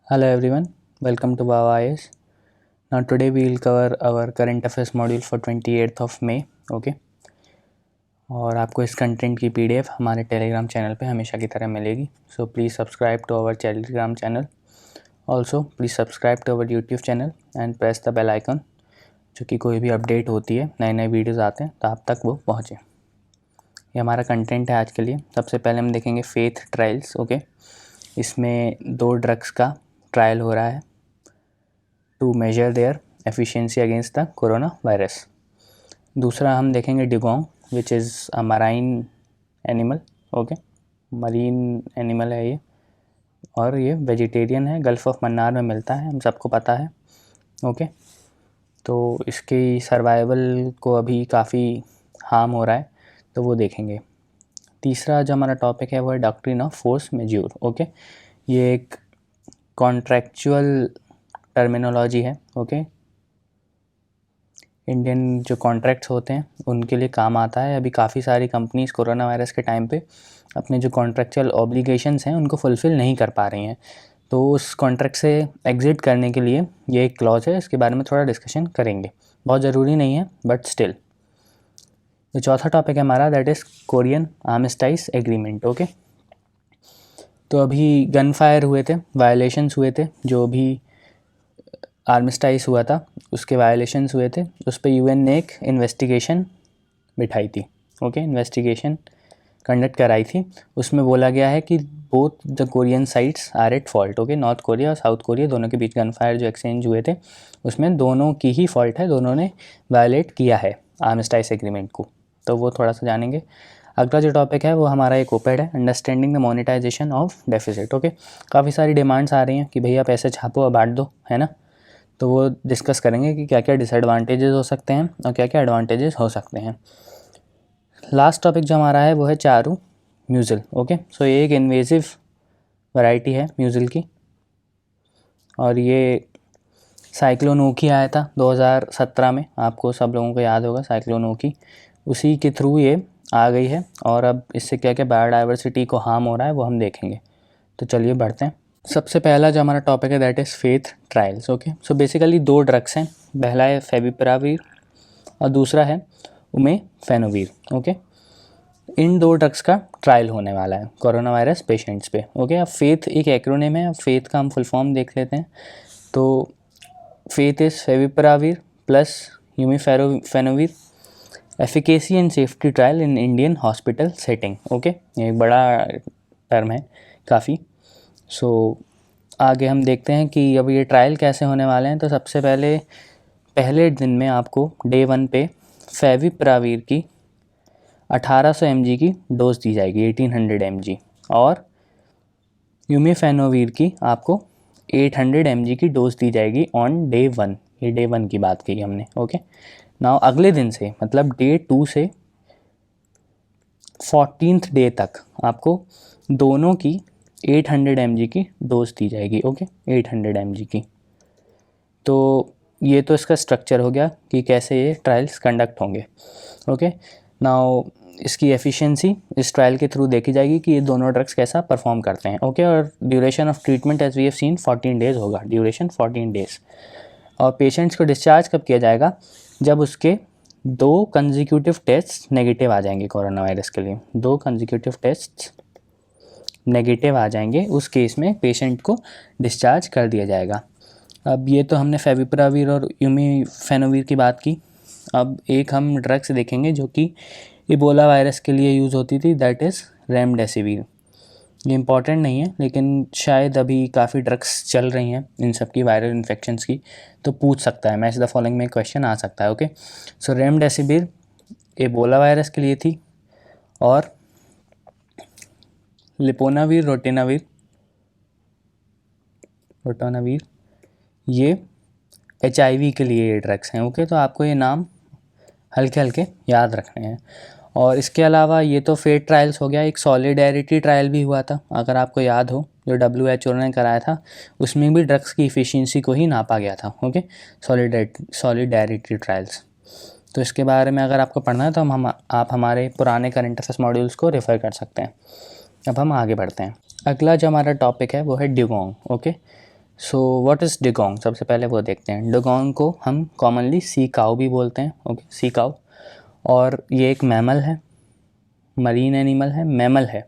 Hello everyone, welcome to Baba IS. Now today we will cover our current affairs module for 28th of May, okay? और आपको इस content की PDF हमारे Telegram channel पे हमेशा की तरह मिलेगी. So please subscribe to our Telegram channel. Also please subscribe to our YouTube channel and press the bell icon, जो कि कोई भी अपडेट होती है, नए नए वीडियोज़ आते हैं तो आप तक वो पहुँचे. ये हमारा कंटेंट है आज के लिए. सबसे पहले हम देखेंगे फेथ ट्रायल्स, ओके? इसमें 2 ड्रग्स का ट्रायल हो रहा है to measure their efficiency against the corona virus. दूसरा हम देखेंगे dugong, which is a marine animal, okay? Marine animal है ये, और ये वेजिटेरियन है. गल्फ़ ऑफ मन्नार में मिलता है, हम सबको पता है, ओके? तो इसकी सर्वाइवल को अभी काफ़ी हार्म हो रहा है, तो वो देखेंगे. तीसरा जो हमारा टॉपिक है वो है doctrine of force majeure, okay? ये एक कॉन्ट्रैक्चुअल टर्मिनोलॉजी है, ओके? इंडियन जो कॉन्ट्रैक्ट्स होते हैं उनके लिए काम आता है. अभी काफ़ी सारी कंपनीज़ कोरोना वायरस के टाइम पे अपने जो कॉन्ट्रैक्चुअल ऑब्लिगेशंस हैं उनको फुलफ़िल नहीं कर पा रही हैं, तो उस कॉन्ट्रैक्ट से एग्ज़िट करने के लिए ये एक क्लॉज है. इसके बारे में थोड़ा डिस्कशन करेंगे, बहुत ज़रूरी नहीं है बट स्टिल. जो चौथा टॉपिक है हमारा, that is Korean armistice agreement, okay? तो अभी गन फायर हुए थे, वायलेशंस हुए थे. जो भी आर्मिस्टाइज हुआ था उसके वायलेशंस हुए थे. उस पर यूएन ने एक इन्वेस्टिगेशन बिठाई थी, ओके? इन्वेस्टिगेशन कंडक्ट कराई थी. उसमें बोला गया है कि both the Korean sides are at fault, okay? North Korea और साउथ कोरिया दोनों के बीच गन फायर जो एक्सचेंज हुए थे उसमें दोनों की ही फॉल्ट है, दोनों ने वायलेट किया है आर्मिस्टाइज एग्रीमेंट को. तो वो थोड़ा सा जानेंगे. अगला जो टॉपिक है वो हमारा एक ओपेड है, understanding the monetisation of deficit, okay? काफ़ी सारी डिमांड्स आ रही हैं कि भैया पैसे छापो और बांट दो, है ना? तो वो डिस्कस करेंगे कि क्या क्या डिसएडवांटेजेस हो सकते हैं और क्या क्या एडवांटेजेस हो सकते हैं. लास्ट टॉपिक जो हमारा है वो है चारू म्यूजिल, ओके? सो ये एक इन्वेजिव वैरायटी है म्यूजिल की, और ये साइक्लोन ओकी आया था 2017 में, आपको सब लोगों को याद होगा साइक्लोन ओकी. उसी के थ्रू ये आ गई है, और अब इससे क्या क्या बायोडाइवर्सिटी को हार्म हो रहा है वो हम देखेंगे. तो चलिए बढ़ते हैं. सबसे पहला जो हमारा टॉपिक है that is faith trials, okay? So basically 2 drugs हैं. पहला है फेविपिराविर और दूसरा है उमेफेनोविर, ओके? इन 2 ड्रग्स का ट्रायल होने वाला है कोरोना वायरस पेशेंट्स पे, ओके? अब फेथ एक एक्रोनिम है, अब फेथ का हम फुल फॉर्म देख लेते हैं. तो faith is favipiravir plus umifenovir efficacy and safety trial in Indian hospital setting, okay? ये एक बड़ा टर्म है काफ़ी. सो आगे हम देखते हैं कि अब ये ट्रायल कैसे होने वाले हैं. तो सबसे पहले दिन में आपको डे 1 पे फेविपिराविर की 1800 mg की डोज दी जाएगी, 1800 mg, और यूमेफेनोविर की आपको 800 mg की डोज दी जाएगी ऑन डे 1. ये डे 1 की बात की हमने, ओके? नाउ अगले दिन से मतलब डे 2 से 14th डे तक आपको दोनों की 800 mg की डोज दी जाएगी, ओके? 800 mg की. तो ये तो इसका स्ट्रक्चर हो गया कि कैसे ये ट्रायल्स कंडक्ट होंगे, ओके? नाउ इसकी एफिशिएंसी इस ट्रायल के थ्रू देखी जाएगी कि ये दोनों ड्रग्स कैसा परफॉर्म करते हैं, ओके? और duration of treatment as we have seen 14 days होगा, ड्यूरेशन 14 डेज़. और पेशेंट्स को डिस्चार्ज कब किया जाएगा? जब उसके 2 कंसेक्यूटिव टेस्ट नेगेटिव आ जाएंगे कोरोना वायरस के लिए. 2 कंसेक्यूटिव टेस्ट नेगेटिव आ जाएंगे, उस केस में पेशेंट को डिस्चार्ज कर दिया जाएगा. अब ये तो हमने फेविपिराविर और उमेफेनोविर की बात की. अब एक हम ड्रग्स देखेंगे जो कि इबोला वायरस के लिए यूज़ होती थी, दैट इज़ रेमडेसिविर. ये इंपॉर्टेंट नहीं है लेकिन शायद अभी काफ़ी ड्रग्स चल रही हैं इन सब की वायरल इन्फेक्शंस की, तो पूछ सकता है, मैच द फॉलोइंग में क्वेश्चन आ सकता है, ओके? सो रेमडेसिविर इबोला वायरस के लिए थी, और रोटेनाविर ये HIV के लिए ये ड्रग्स हैं, ओके? तो आपको ये नाम हल्के हल्के याद रखने हैं. और इसके अलावा ये तो फेथ ट्रायल्स हो गया. एक सॉलिडेरिटी ट्रायल भी हुआ था, अगर आपको याद हो, जो WHO ने कराया था, उसमें भी ड्रग्स की इफ़िशिएंसी को ही नापा गया था, ओके? Solidarity trials. तो इसके बारे में अगर आपको पढ़ना है तो आप हमारे पुराने करंट अफेयर्स मॉड्यूल्स को रेफ़र कर सकते हैं. अब हम आगे बढ़ते हैं. अगला जो हमारा टॉपिक है वो है dugong, okay? So what is dugong, सबसे पहले वो देखते हैं। डुगोंग को हम कॉमनली सी काऊ भी बोलते हैं, ओके, सी काऊ। और ये एक मैमल है, मरीन एनिमल है, मैमल है,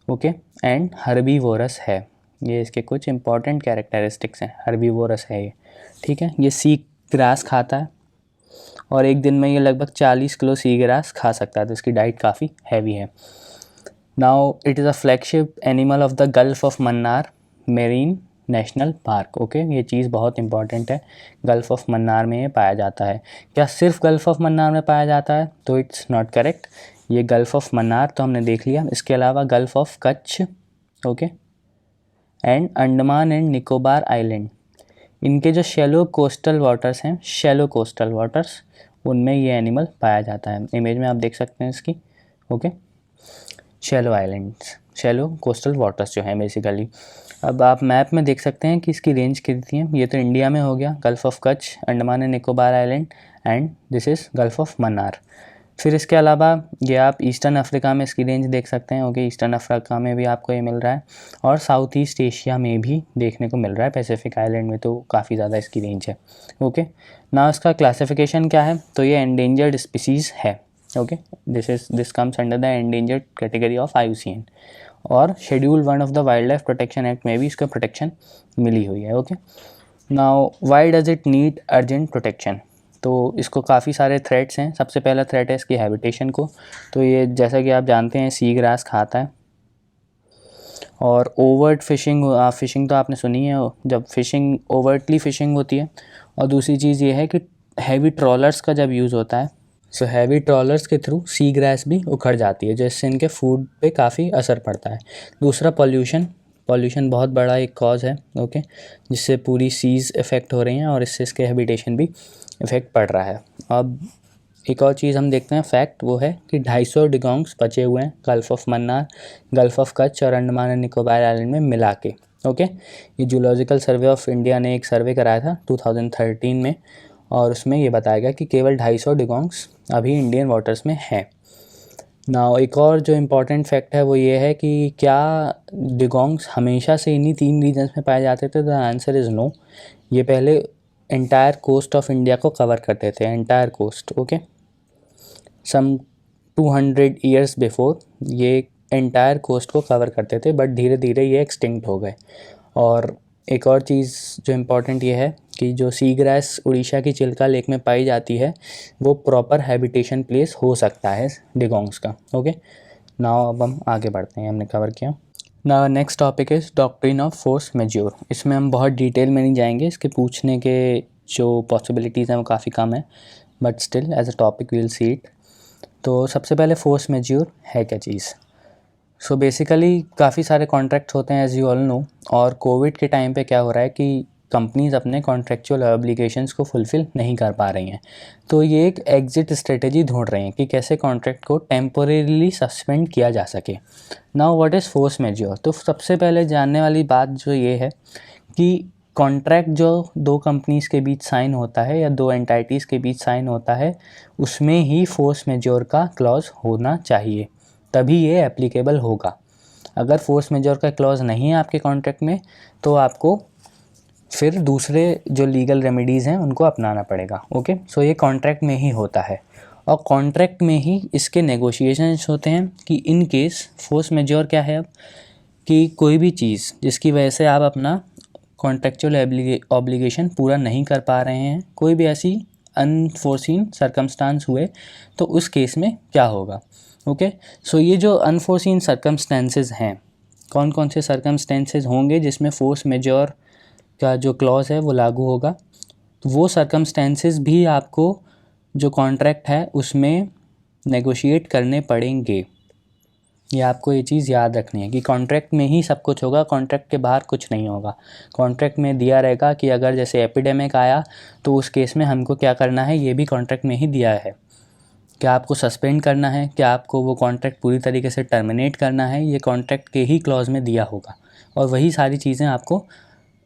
ओके, एंड हर्बीवोरस है। ये इसके कुछ इंपॉर्टेंट कैरेक्टरिस्टिक्स हैं, हर्बीवोरस है ये, ठीक है। ये सी ग्रास खाता है और एक दिन में ये लगभग 40 किलो सी ग्रास खा सकता है, तो इसकी डाइट काफ़ी हैवी है। Now it is a flagship animal of the gulf of Mannar marine national park, okay. ये चीज़ बहुत इंपॉर्टेंट है, गल्फ ऑफ मन्नार में ये पाया जाता है। क्या सिर्फ गल्फ ऑफ मन्नार में पाया जाता है? तो इट्स नॉट करेक्ट। ये गल्फ ऑफ मन्नार तो हमने देख लिया, इसके अलावा gulf of Kutch, okay, and Andaman and Nicobar island, इनके जो शैलो कोस्टल वाटर्स हैं, शैलो कोस्टल वाटर्स, उनमें ये एनिमल पाया जाता है। इमेज में आप देख सकते हैं इसकी, okay. Shallow islands, shallow coastal waters जो हैं बेसिकली। अब आप मैप में देख सकते हैं कि इसकी रेंज कितनी है। ये तो इंडिया में हो गया, gulf of Kutch, Andaman and Nicobar island, and this is gulf of Mannar. फिर इसके अलावा ये आप ईस्टर्न अफ्रीका में इसकी रेंज देख सकते हैं, ओके। ईस्टर्न अफ्रीका में भी आपको ये मिल रहा है और साउथ ईस्ट एशिया में भी देखने को मिल रहा है, पैसिफिक आइलैंड में तो काफ़ी ज़्यादा इसकी रेंज है, ओके। ना इसका क्लासिफिकेशन क्या है? तो ये एंडेंजर्ड स्पीसीज़ है, okay. This comes under the endangered category of IUCN, और schedule 1 of the wild life protection act में भी इसको प्रोटेक्शन मिली हुई है, okay. Now why does it need urgent protection? तो इसको काफ़ी सारे थ्रेट्स हैं। सबसे पहला थ्रेट है इसकी हैबिटेशन को। तो ये जैसा कि आप जानते हैं सी ग्रास खाता है, और ओवर्ट फिशिंग, फिशिंग तो आपने सुनी है, जब फिशिंग ओवर्टली फिशिंग होती है। और दूसरी चीज़ ये है कि हैवी ट्रॉलर्स का जब यूज़ होता है, सो हैवी ट्रॉलर्स के थ्रू सी ग्रास भी उखड़ जाती है, जिससे इनके फूड पे काफ़ी असर पड़ता है। दूसरा पॉल्यूशन बहुत बड़ा एक कॉज है, ओके, जिससे पूरी सीज़ इफ़ेक्ट हो रही हैं और इससे इसके हैबिटेशन भी इफ़ेक्ट पड़ रहा है। अब एक और चीज़ हम देखते हैं, फैक्ट, वो है कि 250 डिगोंग्स बचे हुए हैं gulf of Mannar, gulf of Kutch और अंडमान एंड निकोबार आइलैंड में मिला के, ओके। ये जूलॉजिकल सर्वे ऑफ इंडिया ने एक सर्वे कराया था 2013 में, और उसमें ये बताया गया कि केवल 250 डिगोंग्स अभी इंडियन वाटर्स में हैं। नाउ एक और जो इम्पॉर्टेंट फैक्ट है वो ये है कि क्या डिगोंग्स हमेशा से इन्हीं 3 रीजन्स में पाए जाते थे? The answer is no. ये पहले एंटायर कोस्ट ऑफ इंडिया को कवर करते थे, entire coast, okay. Some 200 years before ये एंटायर कोस्ट को कवर करते थे, बट धीरे धीरे ये एक्सटिंक्ट हो गए। और एक और चीज़ जो इम्पोर्टेंट ये है कि जो सी ग्रास उड़ीसा की चिल्का लेक में पाई जाती है, वो प्रॉपर हैबिटेशन प्लेस हो सकता है डिगोंग्स का, ओके। नाउ अब हम आगे बढ़ते हैं, हमने कवर किया। Now next topic is doctrine of force majeure. इसमें हम बहुत डिटेल में नहीं जाएंगे, इसके पूछने के जो पॉसिबिलिटीज़ हैं वो काफ़ी कम है, but still as a topic we will see it. तो सबसे पहले फोर्स मेज्योर है क्या चीज़? सो बेसिकली काफ़ी सारे कॉन्ट्रैक्ट्स होते हैं, एज़ यू ऑल नो, और कोविड के टाइम पे क्या हो रहा है कि कंपनीज़ अपने कॉन्ट्रेक्चुअल ऑब्लिगेशंस को फुलफ़िल नहीं कर पा रही हैं। तो ये एक एग्ज़िट स्ट्रेटजी ढूंढ रही हैं कि कैसे कॉन्ट्रैक्ट को टेम्पोरेरीली सस्पेंड किया जा सके। Now what is force majeure? तो सबसे पहले जानने वाली बात जो ये है कि कॉन्ट्रैक्ट जो 2 कंपनीज़ के बीच साइन होता है या 2 एंटाइटीज़ के बीच साइन होता है, उसमें ही फोर्स मेज्योर का क्लॉज होना चाहिए, तभी ये एप्लीकेबल होगा। अगर फोर्स मेजर का क्लॉज नहीं है आपके कॉन्ट्रैक्ट में, तो आपको फिर दूसरे जो लीगल रेमेडीज़ हैं उनको अपनाना पड़ेगा, ओके। सो ये कॉन्ट्रैक्ट में ही होता है, और कॉन्ट्रैक्ट में ही इसके नेगोशिएशंस होते हैं कि इन केस फोर्स मेजर क्या है अब, कि कोई भी चीज़ जिसकी वजह से आप अपना कॉन्ट्रेक्चुअल ऑब्लिगेशन पूरा नहीं कर पा रहे हैं, कोई भी ऐसी अनफोर्सीन सर्कमस्टांस हुए, तो उस केस में क्या होगा, ओके। सो ये जो अनफोर्सीन सर्कमस्टेंसेस हैं, कौन कौन से सर्कमस्टेंसेस होंगे जिसमें फोर्स मेजर का जो क्लॉज है वो लागू होगा, तो वो सर्कमस्टेंसेस भी आपको जो कॉन्ट्रैक्ट है उसमें नेगोशिएट करने पड़ेंगे। ये आपको ये चीज़ याद रखनी है कि कॉन्ट्रैक्ट में ही सब कुछ होगा, कॉन्ट्रैक्ट के बाहर कुछ नहीं होगा। कॉन्ट्रैक्ट में दिया रहेगा कि अगर जैसे एपिडेमिक आया तो उस केस में हमको क्या करना है, ये भी कॉन्ट्रैक्ट में ही दिया है। क्या आपको सस्पेंड करना है, क्या आपको वो कॉन्ट्रैक्ट पूरी तरीके से टर्मिनेट करना है, ये कॉन्ट्रैक्ट के ही क्लॉज में दिया होगा, और वही सारी चीज़ें आपको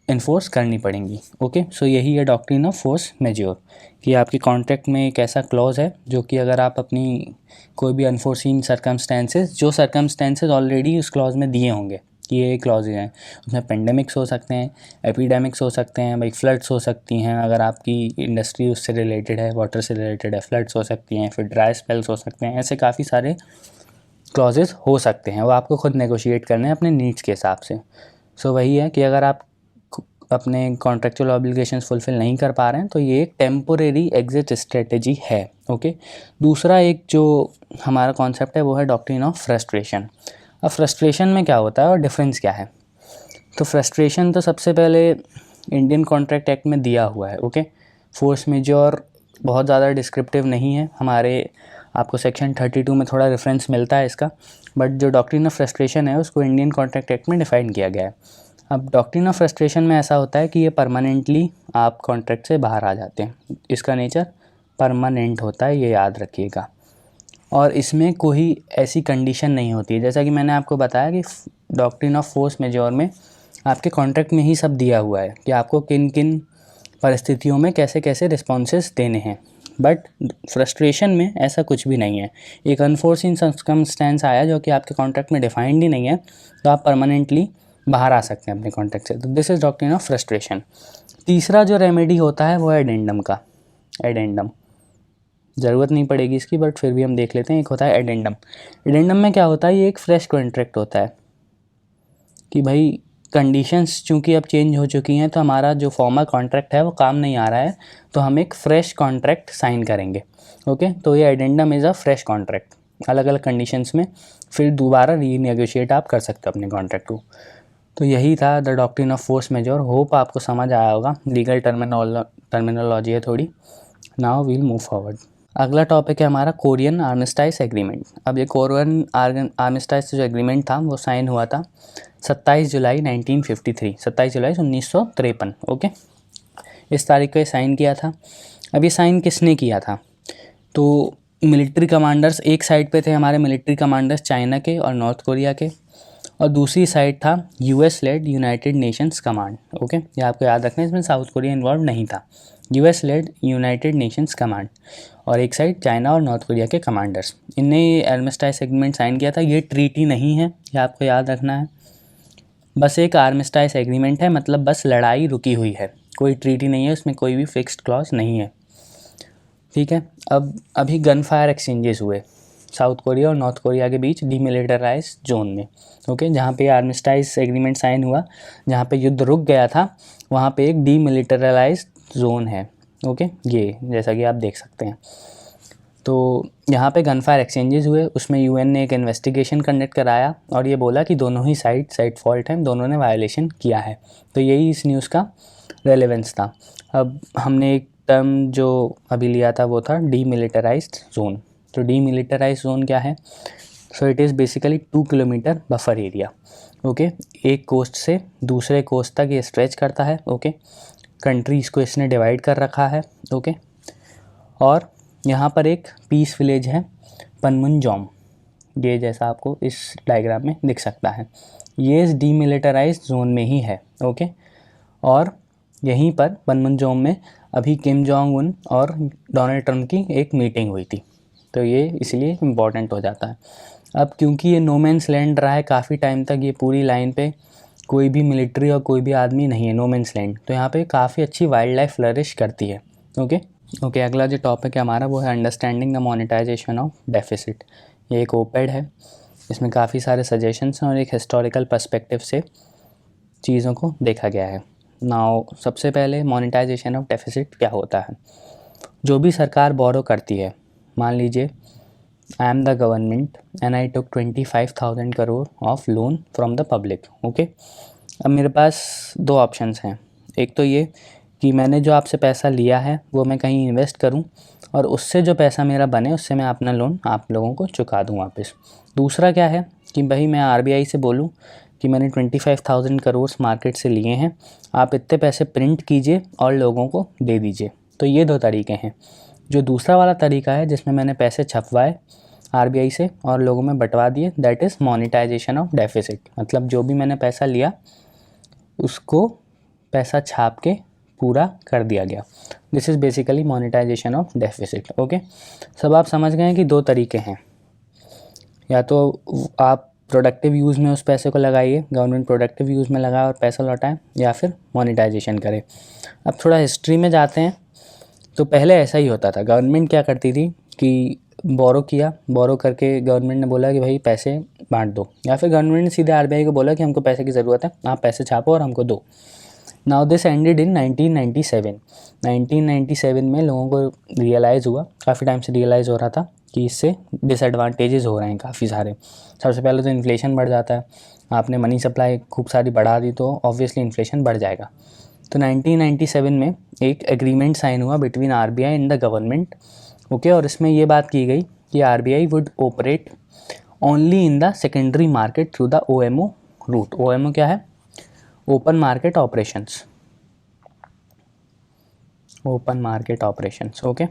इन्फोर्स करनी पड़ेंगी, ओके। सो यही है डॉक्ट्रिन ऑफ फोर्स मेजर, कि आपके कॉन्ट्रैक्ट में एक ऐसा क्लॉज है जो कि अगर आप अपनी कोई भी अनफोर्सीन सर्कमस्टेंसेस, जो सर्कमस्टेंसेस ऑलरेडी उस क्लॉज में दिए होंगे, कि ये क्लॉजेज हैं। उसमें पेंडेमिक्स हो सकते हैं, एपिडेमिक्स हो सकते हैं, भाई फ्लड्स हो सकती हैं, अगर आपकी इंडस्ट्री उससे रिलेटेड है, वाटर से रिलेटेड है, फ्लड्स हो सकती हैं, फिर ड्राई स्पेल्स हो सकते हैं। ऐसे काफ़ी सारे क्लॉजेस हो सकते हैं, वो आपको खुद नेगोशिएट करने हैं अपने नीड्स के हिसाब से। सो वही है कि अगर आप अपने कॉन्ट्रेक्चुअल ऑब्लिगेशंस फुलफ़िल नहीं कर पा रहे हैं तो ये एक टेम्पोरेरी एग्जिट स्ट्रेटजी है। ओके, दूसरा एक जो हमारा कॉन्सेप्ट है वो है डॉक्ट्रिन ऑफ फ्रस्ट्रेशन। अब फ्रस्ट्रेशन में क्या होता है और डिफरेंस क्या है? तो फ्रस्ट्रेशन तो सबसे पहले इंडियन कॉन्ट्रैक्ट एक्ट में दिया हुआ है। ओके, फोर्स मेजोर बहुत ज़्यादा डिस्क्रिप्टिव नहीं है हमारे, आपको सेक्शन 32 में थोड़ा रेफरेंस मिलता है इसका, बट जो डॉक्ट्रिन ऑफ फ्रस्ट्रेशन है उसको इंडियन कॉन्ट्रैक्ट एक्ट में डिफाइन किया गया है। अब डॉक्ट्रिन ऑफ फ्रस्ट्रेशन में ऐसा होता है कि ये परमानेंटली आप कॉन्ट्रैक्ट से बाहर आ जाते हैं, इसका नेचर परमानेंट होता है, ये याद रखिएगा। और इसमें कोई ऐसी कंडीशन नहीं होती है, जैसा कि मैंने आपको बताया कि डॉक्ट्रिन ऑफ फोर्स मेजोर में आपके कॉन्ट्रैक्ट में ही सब दिया हुआ है कि आपको किन किन परिस्थितियों में कैसे कैसे रिस्पॉन्सेस देने हैं, बट फ्रस्ट्रेशन में ऐसा कुछ भी नहीं है। एक अनफोर्सिन सर्कमस्टेंस आया जो कि आपके कॉन्ट्रैक्ट में डिफाइंड ही नहीं है, तो आप परमानेंटली बाहर आ सकते हैं अपने कॉन्ट्रैक्ट से। तो this is doctrine of frustration. तीसरा जो रेमेडी होता है वो है एडेंडम का। एडेंडम ज़रूरत नहीं पड़ेगी इसकी, बट फिर भी हम देख लेते हैं। एक होता है एडेंडम। एडेंडम में क्या होता है, ये एक फ्रेश कॉन्ट्रैक्ट होता है कि भाई कंडीशंस चूँकि अब चेंज हो चुकी हैं, तो हमारा जो फॉर्मर कॉन्ट्रैक्ट है वो काम नहीं आ रहा है, तो हम एक फ़्रेश कॉन्ट्रैक्ट साइन करेंगे। ओके, तो ये addendum is a fresh contract, अलग अलग कंडीशंस में फिर दोबारा रीनेगोशिएट आप कर सकते हो अपने कॉन्ट्रैक्ट को। तो यही था the doctrine of force majeure. Hope आपको समझ आया होगा, लीगल टर्मिनोलॉजी है थोड़ी। Now we'll move forward. अगला टॉपिक है हमारा कोरियन आर्मिस्टाइस एग्रीमेंट। अब ये कोरियन आर्मिस्टाइस जो एग्रीमेंट था वो साइन हुआ था 27 जुलाई 1953, 27 जुलाई 1953। ओके, इस तारीख को ये साइन किया था। अब ये साइन किसने किया था? तो मिलिट्री कमांडर्स एक साइड पे थे, हमारे मिलिट्री कमांडर्स चाइना के और नॉर्थ कोरिया के, और दूसरी साइड था US led United Nations command. Okay, ये आपको याद रखना है, इसमें साउथ कोरिया इन्वॉल्व नहीं था। US led United Nations command और एक साइड चाइना और नॉर्थ कोरिया के कमांडर्स, इनने ये आर्मिस्टाइस एग्रीमेंट साइन किया था। ये ट्रीटी नहीं है, ये आपको याद रखना है, बस एक आर्मिस्टाइस एग्रीमेंट है, मतलब बस लड़ाई रुकी हुई है, कोई ट्रीटी नहीं है, उसमें कोई भी फिक्स्ड क्लॉज नहीं है। ठीक है, अब अभी गन फायर एक्सचेंजेस हुए साउथ कोरिया और नॉर्थ कोरिया के बीच डीमिलिटराइज जोन में। ओके, जहाँ पे आर्मिस्टाइज एग्रीमेंट साइन हुआ, जहाँ पे युद्ध रुक गया था, वहाँ पे एक डीमिलिटराइज जोन है। ओके, ये जैसा कि आप देख सकते हैं। तो यहाँ पे गन फायर एक्सचेंजेस हुए, उसमें यूएन ने एक इन्वेस्टिगेशन कंडक्ट कराया और ये बोला कि दोनों ही साइड फॉल्ट हैं, दोनों ने वायलेशन किया है। तो यही इस न्यूज़ का रेलेवेंस था। अब हमने एक टर्म जो अभी लिया था वो था डीमिलिटराइज्ड जोन। तो डीमिलिटराइज्ड जोन क्या है? So it is basically 2 kilometre buffer area. Okay, एक कोस्ट से दूसरे कोस्ट तक ये स्ट्रेच करता है। ओके, कंट्रीज़ को इसने डिवाइड कर रखा है। ओके, और यहाँ पर एक पीस विलेज है पनमुनजोम, ये जैसा आपको इस डायग्राम में दिख सकता है, ये इस डीमिलिटराइज्ड जोन में ही है। ओके, और यहीं पर पनमुनजोम में अभी किम जोंग उन और डोनाल्ड ट्रम्प की एक मीटिंग हुई थी, तो ये इसलिए इम्पॉर्टेंट हो जाता है। अब क्योंकि ये नो मैंस लैंड रहा है काफ़ी टाइम तक, ये पूरी लाइन पे कोई भी मिलिट्री और कोई भी आदमी नहीं है, नो मैंस लैंड, तो यहाँ पे काफ़ी अच्छी वाइल्ड लाइफ फ्लरिश करती है। ओके, अगला जो टॉपिक है हमारा वो है understanding the monetisation of deficit. ये एक ओपेड है, इसमें काफ़ी सारे सजेशंस हैं और एक हिस्टोरिकल पर्सपेक्टिव से चीज़ों को देखा गया है। नाउ सबसे पहले मोनेटाइजेशन ऑफ डेफिसिट क्या होता है? जो भी सरकार बोरो करती है, मान लीजिए I am the government and I took 25,000 crore of loan from the public. Okay, अब मेरे पास दो ऑप्शंस हैं, एक तो ये कि मैंने जो आपसे पैसा लिया है वो मैं कहीं इन्वेस्ट करूं और उससे जो पैसा मेरा बने उससे मैं अपना लोन आप लोगों को चुका दूं वापस। दूसरा क्या है कि भाई मैं आरबीआई से बोलूं कि मैंने 25,000 करोड़ मार्केट से लिए हैं, आप इतने पैसे प्रिंट कीजिए और लोगों को दे दीजिए। तो ये दो तरीके हैं। जो दूसरा वाला तरीका है जिसमें मैंने पैसे छपवाए आरबीआई से और लोगों में बंटवा दिए, that is monetisation of deficit. मतलब जो भी मैंने पैसा लिया उसको पैसा छाप के पूरा कर दिया गया। This is basically monetisation of deficit. Okay, सब आप समझ गए हैं कि दो तरीके हैं, या तो आप प्रोडक्टिव यूज़ में उस पैसे को लगाइए, गवर्नमेंट प्रोडक्टिव यूज़ में लगाए और पैसा लौटाए, या फिर मोनेटाइजेशन करे। अब थोड़ा हिस्ट्री में जाते हैं। तो पहले ऐसा ही होता था, गवर्नमेंट क्या करती थी कि बोरो किया, बोरो करके गवर्नमेंट ने बोला कि भाई पैसे बांट दो, या फिर गवर्नमेंट ने सीधे आरबीआई को बोला कि हमको पैसे की ज़रूरत है, आप पैसे छापो और हमको दो। Now this ended in 1997। 1997 में लोगों को रियलाइज़ हुआ, काफ़ी टाइम से रियलाइज़ हो रहा था कि इससे डिसएडवांटेजेस हो रहे हैं काफ़ी सारे। सबसे पहले तो इन्फ्लेशन बढ़ जाता है, आपने मनी सप्लाई खूब सारी बढ़ा दी तो ऑब्वियसली इन्फ्लेशन बढ़ जाएगा। तो 1997 में एक एग्रीमेंट साइन हुआ between RBI and the government, okay. और इसमें ये बात की गई कि RBI would operate only in the secondary market through the OMO route. OMO क्या है? Open market operations, open market operations, okay.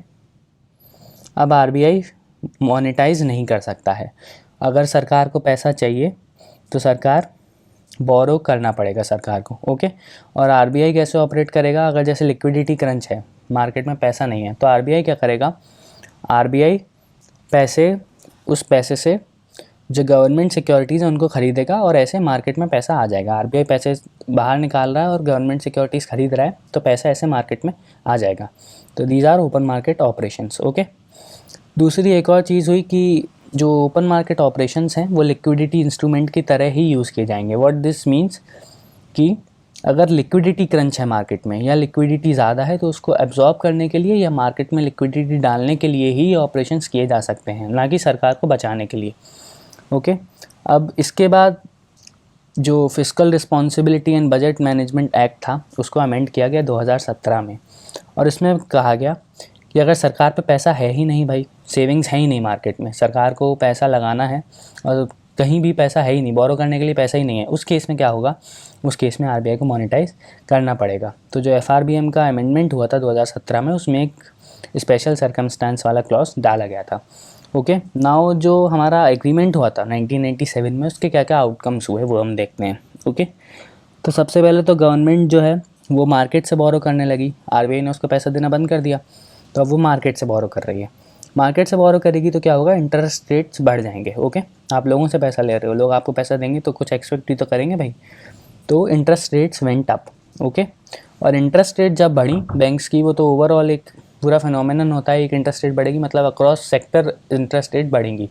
अब आरबीआई मोनेटाइज नहीं कर सकता है। अगर सरकार को पैसा चाहिए तो सरकार बोरो करना पड़ेगा सरकार को, ओके। और आरबीआई कैसे ऑपरेट करेगा? अगर जैसे लिक्विडिटी क्रंच है, मार्केट में पैसा नहीं है, तो आरबीआई क्या करेगा? आरबीआई उस पैसे से जो गवर्नमेंट सिक्योरिटीज़ हैं उनको ख़रीदेगा और ऐसे मार्केट में पैसा आ जाएगा। आरबीआई पैसे बाहर निकाल रहा है और गवर्नमेंट सिक्योरिटीज़ ख़रीद रहा है, तो पैसा ऐसे मार्केट में आ जाएगा। तो these are open market operations, okay. दूसरी एक और चीज़ हुई कि जो ओपन मार्केट ऑपरेशंस हैं वो लिक्विडिटी इंस्ट्रूमेंट की तरह ही यूज़ किए जाएंगे। व्हाट दिस मीन्स कि अगर लिक्विडिटी क्रंच है मार्केट में या लिक्विडिटी ज़्यादा है, तो उसको एब्जॉर्ब करने के लिए या मार्केट में लिक्विडिटी डालने के लिए ही ऑपरेशंस किए जा सकते हैं, ना कि सरकार को बचाने के लिए, ओके। अब इसके बाद जो fiscal responsibility and budget management act था उसको अमेंड किया गया 2017 में। और इसमें कहा गया कि अगर सरकार पे पैसा है ही नहीं भाई, सेविंग्स है ही नहीं मार्केट में, सरकार को पैसा लगाना है और कहीं भी पैसा है ही नहीं, बोरो करने के लिए पैसा ही नहीं है, उस केस में क्या होगा? उस केस में आरबीआई को मोनेटाइज करना पड़ेगा। तो जो एफआरबीएम का अमेंडमेंट हुआ था 2017 में, उसमें एक स्पेशल सर्कमस्टांस वाला क्लॉज डाला गया था, ओके। नाउ जो हमारा एग्रीमेंट हुआ था 1997 में, उसके क्या क्या आउटकम्स हुए वो हम देखते हैं, ओके। तो सबसे पहले तो गवर्नमेंट जो है वो मार्केट से बोरो करने लगी, आरबीआई ने उसको पैसा देना बंद कर दिया, तो अब वो मार्केट से बोरो कर रही है। मार्केट से बोरो करेगी तो क्या होगा? इंटरेस्ट रेट्स बढ़ जाएंगे, ओके। आप लोगों से पैसा ले रहे हो, लोग आपको पैसा देंगे तो कुछ एक्सपेक्ट भी तो करेंगे भाई, तो interest rates went up, okay. और इंटरेस्ट रेट जब बढ़ी बैंक्स की, वो तो ओवरऑल एक पूरा फिनोमेनन होता है, एक इंटरेस्ट रेट बढ़ेगी मतलब अक्रॉस सेक्टर इंटरेस्ट रेट बढ़ेंगी,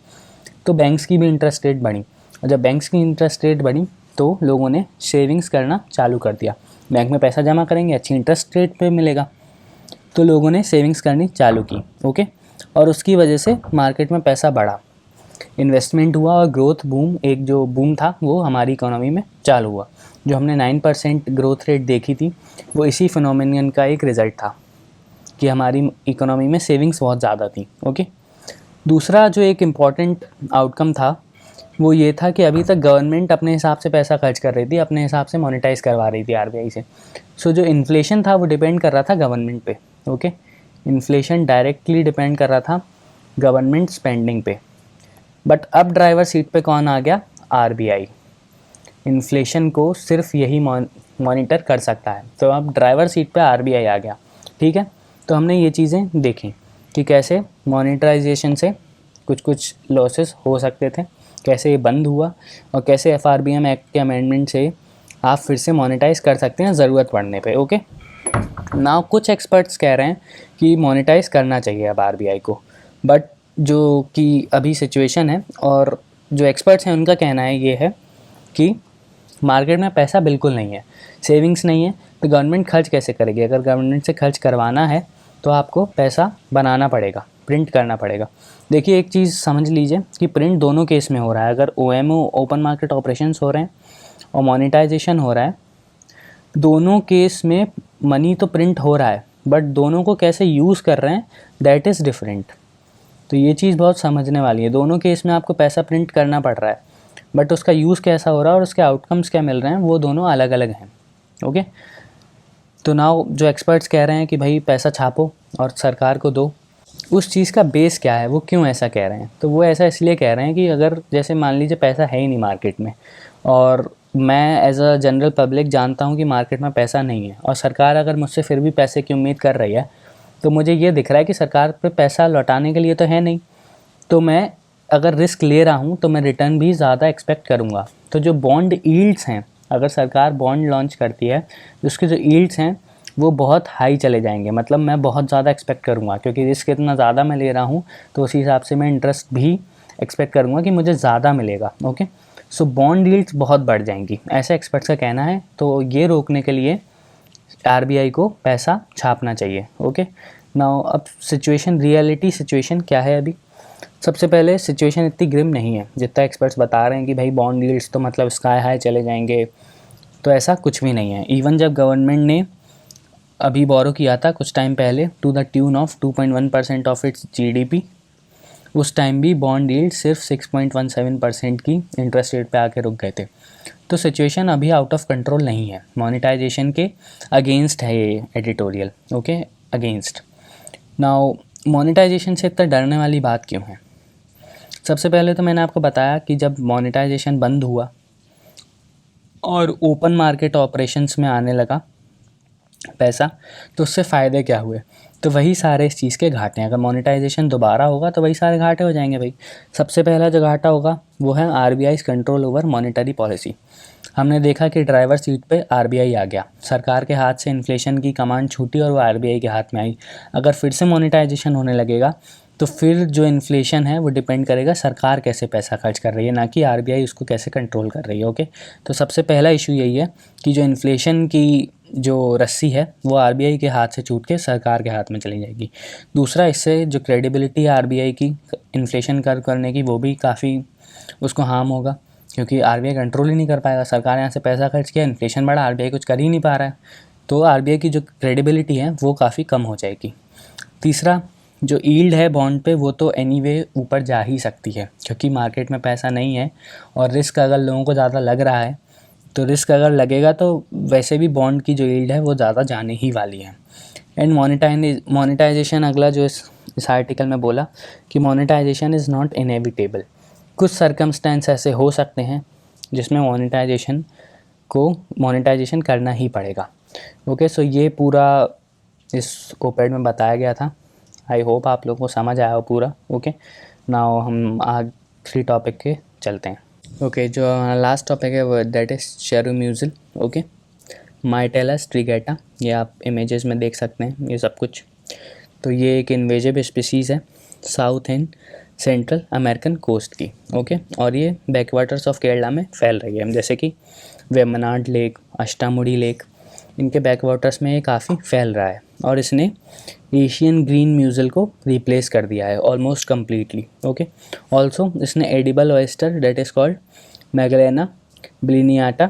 तो बैंक्स की भी इंटरेस्ट रेट बढ़ी। और जब बैंक्स की इंटरेस्ट रेट बढ़ी तो लोगों ने सेविंग्स करना चालू कर दिया, बैंक में पैसा जमा करेंगे, अच्छी इंटरेस्ट रेट पे मिलेगा, तो लोगों ने सेविंग्स करनी चालू की, ओके। और उसकी वजह से मार्केट में पैसा बढ़ा, इन्वेस्टमेंट हुआ और ग्रोथ बूम, एक जो बूम था वो हमारी इकोनॉमी में चालू हुआ। जो हमने 9% ग्रोथ रेट देखी थी वो इसी फिनोमेनन का एक रिज़ल्ट था कि हमारी इकोनॉमी में सेविंग्स बहुत ज़्यादा थी, ओके। दूसरा जो एक इम्पॉर्टेंट आउटकम था वो ये था कि अभी तक गवर्नमेंट अपने हिसाब से पैसा खर्च कर रही थी, अपने हिसाब से मोनेटाइज करवा रही थी आरबीआई से। सो जो इन्फ्लेशन था वो डिपेंड कर रहा था गवर्नमेंट पे, ओके। इन्फ्लेशन डायरेक्टली डिपेंड कर रहा था गवर्नमेंट स्पेंडिंग पे। बट अब ड्राइवर सीट पे कौन आ गया? आरबीआई। इन्फ्लेशन को सिर्फ यही मॉनिटर कर सकता है, तो अब ड्राइवर सीट पे आरबीआई आ गया, ठीक है। तो हमने ये चीज़ें देखी कि कैसे मॉनिटराइजेशन से कुछ कुछ लॉसेस हो सकते थे, कैसे ये बंद हुआ, और कैसे एफआरबीएम एक्ट के अमेंडमेंट से आप फिर से मोनेटाइज कर सकते हैं ज़रूरत पड़ने पे, ओके। नाउ कुछ एक्सपर्ट्स कह रहे हैं कि मोनेटाइज करना चाहिए अब आरबीआई को, बट जो कि अभी सिचुएशन है और जो एक्सपर्ट्स हैं उनका कहना है ये है कि मार्केट में पैसा बिल्कुल नहीं है, सेविंग्स नहीं है, तो गवर्नमेंट खर्च कैसे करेगी? अगर गवर्नमेंट से खर्च करवाना है तो आपको पैसा बनाना पड़ेगा, प्रिंट करना पड़ेगा। देखिए एक चीज़ समझ लीजिए कि प्रिंट दोनों केस में हो रहा है, अगर ओएमओ ओपन मार्केट ऑपरेशंस हो रहे हैं और मोनेटाइजेशन हो रहा है, दोनों केस में मनी तो प्रिंट हो रहा है, बट दोनों को कैसे यूज़ कर रहे हैं दैट इज़ डिफरेंट। तो ये चीज़ बहुत समझने वाली है, दोनों केस में आपको पैसा प्रिंट करना पड़ रहा है, बट उसका यूज़ कैसा हो रहा है और उसके आउटकम्स क्या मिल रहे हैं वो दोनों अलग अलग हैं, ओके। तो नाउ जो एक्सपर्ट्स कह रहे हैं कि भाई पैसा छापो और सरकार को दो, उस चीज़ का बेस क्या है, वो क्यों ऐसा कह रहे हैं? तो वो ऐसा इसलिए कह रहे हैं कि अगर जैसे मान लीजिए पैसा है ही नहीं मार्केट में, और मैं एज अ जनरल पब्लिक जानता हूँ कि मार्केट में पैसा नहीं है, और सरकार अगर मुझसे फिर भी पैसे की उम्मीद कर रही है, तो मुझे ये दिख रहा है कि सरकार पे पैसा लौटाने के लिए तो है नहीं, तो मैं अगर रिस्क ले रहा हूँ तो मैं रिटर्न भी ज़्यादा एक्सपेक्ट करूँगा। तो जो बॉन्ड यील्ड्स हैं, अगर सरकार बॉन्ड लॉन्च करती है तो उसके जो यील्ड्स हैं वो बहुत हाई चले जाएंगे, मतलब मैं बहुत ज़्यादा एक्सपेक्ट करूँगा, क्योंकि रिस्क इतना ज़्यादा मैं ले रहा हूँ तो उसी हिसाब से मैं इंटरेस्ट भी एक्सपेक्ट करूँगा कि मुझे ज़्यादा मिलेगा। ओके, सो बॉन्ड यील्ड्स बहुत बढ़ जाएंगी, ऐसे एक्सपर्ट्स का कहना है। तो ये रोकने के लिए आरबीआई को पैसा छापना चाहिए। ओके, नाउ अब सिचुएशन, रियलिटी सिचुएशन क्या है अभी। सबसे पहले सिचुएशन इतनी ग्रिम नहीं है जितना एक्सपर्ट्स बता रहे हैं कि भाई बॉन्ड यील्ड्स तो मतलब स्काई हाई चले जाएंगे, तो ऐसा कुछ भी नहीं है। इवन जब गवर्नमेंट ने अभी बोरो किया था कुछ टाइम पहले to the tune of 2.1% of its GDP, उस टाइम भी बॉन्ड यील्ड सिर्फ 6.17% की इंटरेस्ट रेट पे आके रुक गए थे। तो सिचुएशन अभी आउट ऑफ कंट्रोल नहीं है, मोनेटाइजेशन के अगेंस्ट है ये editorial. Okay, against. Now monetisation से इतना डरने वाली बात क्यों है। सबसे पहले तो मैंने आपको बताया कि जब मोनेटाइजेशन बंद हुआ और ओपन मार्केट ऑपरेशंस में आने लगा पैसा, तो उससे फ़ायदे क्या हुए। तो वही सारे इस चीज़ के घाटे हैं। अगर मोनेटाइजेशन दोबारा होगा तो वही सारे घाटे हो जाएंगे भाई। सबसे पहला जो घाटा होगा वो है आरबीआईज़ कंट्रोल ओवर मॉनेटरी पॉलिसी। हमने देखा कि ड्राइवर सीट पे आरबीआई आ गया, सरकार के हाथ से इन्फ्लेशन की कमांड छूटी और वो आरबीआई के हाथ में आई। अगर फिर से मोनेटाइजेशन होने लगेगा तो फिर जो इन्फ्लेशन है वो डिपेंड करेगा सरकार कैसे पैसा खर्च कर रही है, ना कि आरबीआई उसको कैसे कंट्रोल कर रही है। ओके, तो सबसे पहला इशू यही है कि जो इन्फ्लेशन की जो रस्सी है वो आरबीआई के हाथ से छूट के सरकार के हाथ में चली जाएगी। दूसरा, इससे जो क्रेडिबिलिटी है आरबीआई की इन्फ्लेशन करने की वो भी काफ़ी उसको हार्म होगा, क्योंकि आरबीआई कंट्रोल ही नहीं कर पाएगा। सरकार यहाँ से पैसा खर्च किया, इन्फ्लेशन बढ़ा, आरबीआई कुछ कर ही नहीं पा रहा है, तो आरबीआई की जो क्रेडिबिलिटी है वो काफ़ी कम हो जाएगी। तीसरा, जो यील्ड है बॉन्ड पे वो तो एनीवे ऊपर जा ही सकती है, क्योंकि मार्केट में पैसा नहीं है और रिस्क अगर लोगों को ज़्यादा लग रहा है तो रिस्क अगर लगेगा तो वैसे भी बॉन्ड की जो यील्ड है वो ज़्यादा जाने ही वाली है। एंड मोनेटाइजेशन, अगला जो इस आर्टिकल में बोला कि मोनेटाइजेशन इज़ नॉट इनएविटेबल। कुछ सर्कमस्टेंस ऐसे हो सकते हैं जिसमें मोनेटाइजेशन करना ही पड़ेगा। ओके, सो ये पूरा इस ओपेड में बताया गया था। आई होप आप लोगों को समझ आया हो पूरा। ओके, नाउ हम आखिरी टॉपिक के चलते हैं। ओके, जो लास्ट टॉपिक है वो दैट इज़ शेरुम्यूजिल। ओके, माइटेलस ट्रिगेटा, ये आप इमेजेस में देख सकते हैं ये सब कुछ। तो ये एक इन्वेजिव स्पीसीज़ है South and Central American coast की। ओके, और ये बैकवाटर्स ऑफ केरला में फैल रही है, जैसे कि वेम्बनाड लेक, अष्टामुड़ी लेक, इनके बैकवाटर्स में ये काफ़ी फैल रहा है और इसने एशियन ग्रीन म्यूजिल को रिप्लेस कर दिया है ऑलमोस्ट कम्प्लीटली। ओके, ऑल्सो इसने edible oyster that is called Magallana bilineata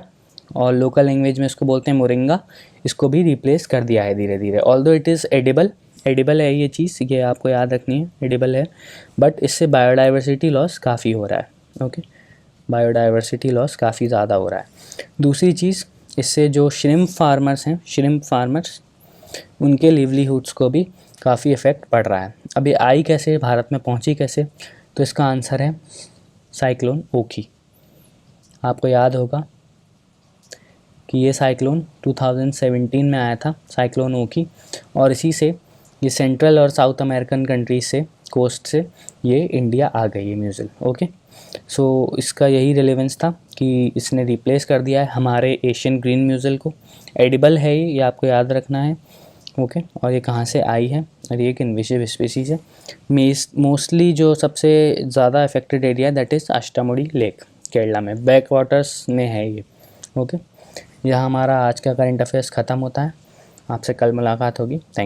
और लोकल लैंग्वेज में इसको बोलते हैं मोरिंगा, इसको भी रिप्लेस कर दिया है धीरे धीरे। ऑल्दो इट इज़ एडिबल है ये चीज़, ये आपको याद रखनी है, एडिबल है, बट इससे बायोडाइवर्सिटी लॉस काफ़ी हो रहा है। ओके, बायोडाइवर्सिटी लॉस काफ़ी ज़्यादा हो रहा है। दूसरी चीज़, इससे जो श्रिम्प फार्मर्स उनके लिवलीहुड्स को भी काफ़ी इफ़ेक्ट पड़ रहा है। अभी आई कैसे, भारत में पहुंची कैसे, तो इसका आंसर है साइक्लोन ओखी। आपको याद होगा कि ये साइक्लोन 2017 में आया था, साइक्लोन ओखी, और इसी से ये सेंट्रल और साउथ अमेरिकन कंट्रीज से, कोस्ट से ये इंडिया आ गई है म्यूजिल। ओके, सो इसका यही रिलेवेंस था कि इसने रिप्लेस कर दिया है हमारे एशियन ग्रीन म्यूजिल को। एडिबल है ये आपको याद रखना है। ओके, और ये कहाँ से आई है, और ये एक इन्वेसिव स्पीसीज़ है। मोस्टली जो सबसे ज़्यादा affected area that is Ashtamudi lake, Kerala में बैक वाटर्स में है ये। ओके, यह हमारा आज का करंट अफेयर्स ख़त्म होता है। आपसे कल मुलाकात होगी। थैंक